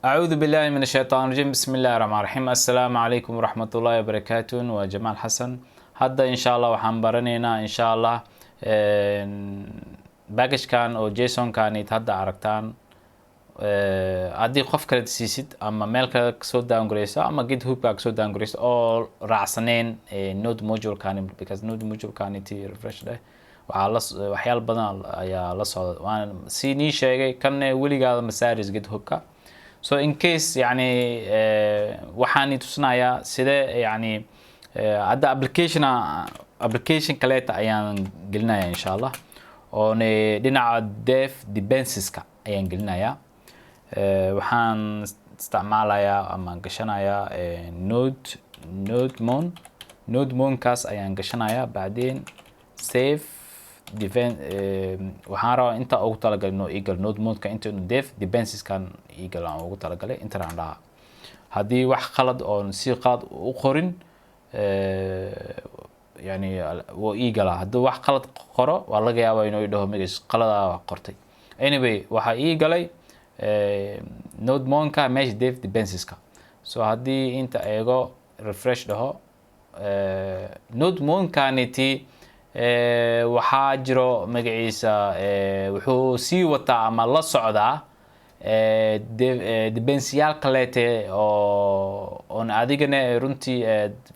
أعوذ بالله من الشيطان الرجيم. بسم الله الرحمن الرحيم. السلام عليكم ورحمة الله وبركاته. وجمال حسن. هذا إن شاء الله وحن برنينا إن شاء الله باكج كان أو جيسون كان يتهدى عرقتان هذه قف كريت سيسيد أما ميل كسو داونغريسا أما جيت هوب كسو داونغريسا أو رعسنين نود موجول كان because نود موجول كان يتي ريفرش ده waxyaal badan ayaa la socda waan si nii sheegay kan weligaada masaaris gid hubka so in case yani waxaan tusnayaa sida yani hadda application kaleeta ayaan gelinayaa insha Allah oo dhinaca dev dependencies-ka ayaan gelinayaa waxaan isticmaalayaa ama gashanayaa node kaas ayaan gashanayaa baadeen save waxaan rabaa inta ugu talagalno eagle node mode-ka inta dev dependencies kan eagle aan ugu talagalay inta aan dhaha haddii wax qalad oo si qalad u qorin yani waa eagle haddii wax qalad qoro waa laga yaabaa inuu dhaho magaciisa qalada qortay anyway waxa eagle node mode-ka meesha dev dependencies-ka so haddii inta eego refresh dhaho node mode-kaniti waxaa jiro magaciisa wuxuu sii wataa ama la socdaa dependencyal kaleete oo on adigana runtii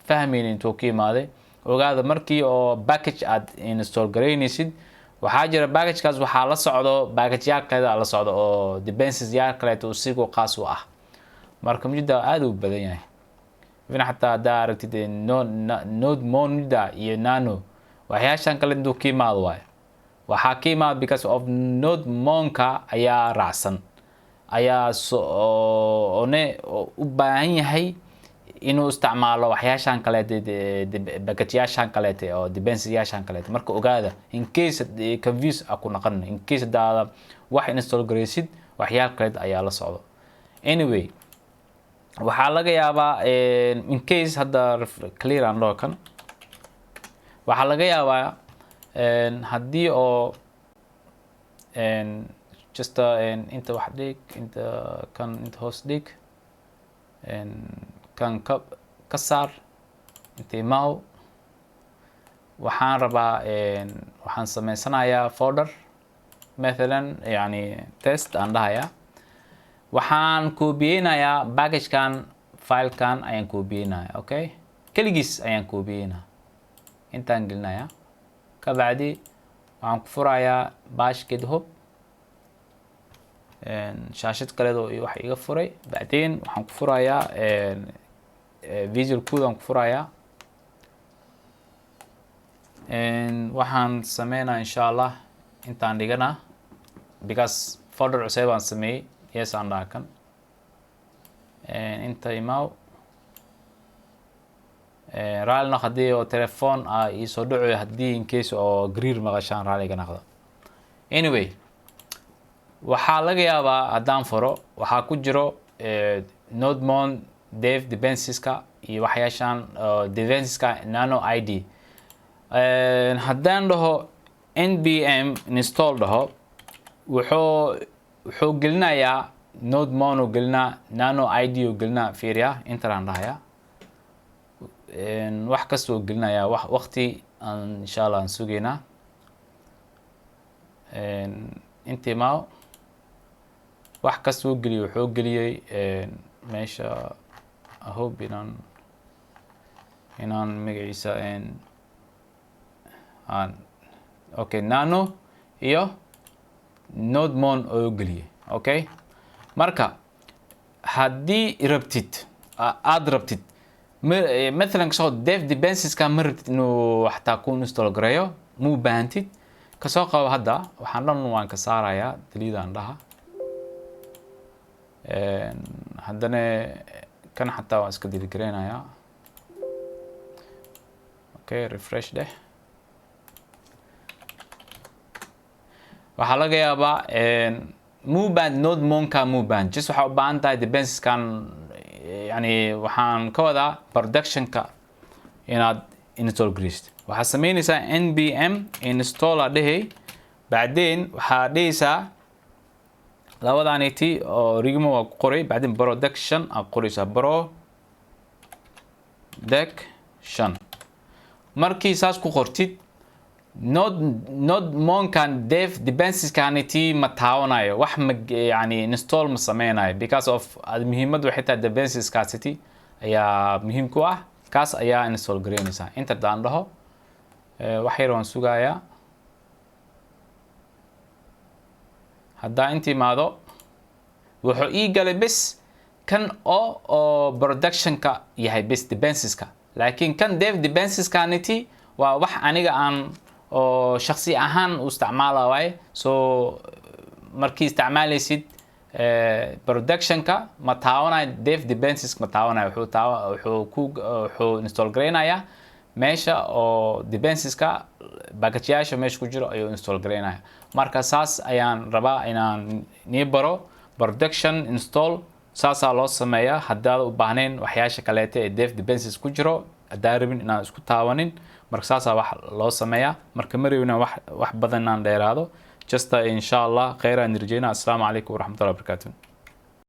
fahmaynin intuu ka imaaday ogaada markii oo package aad install gareynaysid waxaa jira package-kaas waxaa la socdo package-yaal kaleeta la socdo oo dependencyal kaleeta uu sigu qaas u ah marka mudda aad u badan yahay ibn hatta haddaa aragtid node mode iyo nano waxyaashan kale intuu ka imaado waayo waxaa ka imaado because of node mode-ka ayaa raacsan ayaa u baahan yahay inuu isticmaalo waxyaashan kaleete package-yaashan kaleete oo dependency-yaashan kaleete marka ogaada in case confuse ku noqon in case daada wax install gareysid waxyaal kaleete ayaa la socdo anyway waxaa laga yaabaa in case hadda clear aan dhaho kan waxaa laga yaabaa haddii oo just inta wax dhig inta kan inta hoos dhig kan ka saar inta imaw waxaan rabaa waxaan sameysanayaa folder مثلا يعني test aan dhahayaa waxaan koobiyeynayaa package-kan file-kan ayaan koobiyeynayaa okay keligiis ayaan koobiyeynayaa intaan gelinayaa ka bacdi waxaan ku furayaa bash github shaashad kaleedo wax iga furay bacdeen waxaan ku furayaa visual code aan ku furayaa waxaan sameynaa insha Allah intaan dhigana because folder cusub aan sameeyay yes aan dhaha kan inta imaw raalina haddii oo telefoon ii soo dhaco haddii in case oo greer maqashaan raaliga naqda anyway waxaa laga yaabaa haddaan furo waxaa ku jiro node mode dev dependencies-ka iyo waxyaashan dependencies-ka nano id haddaan dhaho npm install dhaho wuxuu gelinayaa node mode oo gelinaa nano id oo gelinaa fiiriya intaan dhahayaa wax kasta oo gelinayaa waqti aan insha Allah aan sugeynaa intii maaw wax kasta oo geliyo wuxuu geliyay meesha I hope inaan magaciisa okay nano iyo node mode oo geliyay okay marka haddii aad rabtid مثلا كسو dev dependencies ka martid inuu waxta ku install gareeyo mu baahantid ka soo qabo hadda waxaan dhan waan ka saarayaa daliidaan dhaha haddana kan xataa waan iska dili gareynayaa okay refresh deh waxaa laga yaabaa muband node mode-ka muband just waxa u baahan tahay dependencies kan يعني waxaan ka wadaa production-ka inaad install gareysid waxaad sameynaysaa npm install dhahay بعدين waxaa dhigaysaa labadaaniti oo rigmo waa ku qoray بعدين production aad qoraysaa production markii saas ku qortid node monkan dev dependencies kaniti ma taawanayo wax ma yani install ma sameynayo because of muhiimadu waxay tahay dependencies kaasiti ayaa muhiim ku ah kaas ayaa install gareynaysaa inta daan dhaho wax yar waan sugayaa hadda intii maado wuxuu ii galay bes kan oo production ka yahay bes dependencies ka laakiin kan dev dependencies kaniti waa wax aniga aan oo shakhsi ahaan u isticmaalayo so markii isticmaalaysid production ka ma taawanayo dev dependencies ma taawanayo wuxuu install gareynaya meesha oo dependencies ka package-yaasha meesha ku jiro ayuu install gareynaya marka saas ayaan rabaa inaan nii baro production install saasaa loo sameeyaa haddaad u baahnayn waxyaasha kaleeta ee dev dependencies ku jiro haddaa rabin inaan isku taawanin marka saasaa wax loo sameeyaa marka ma rabin wax badan inaan dheeraado just insha allah khayr aan rajeyna assalaamu calaykum waraxmatullahi wabarakaatuh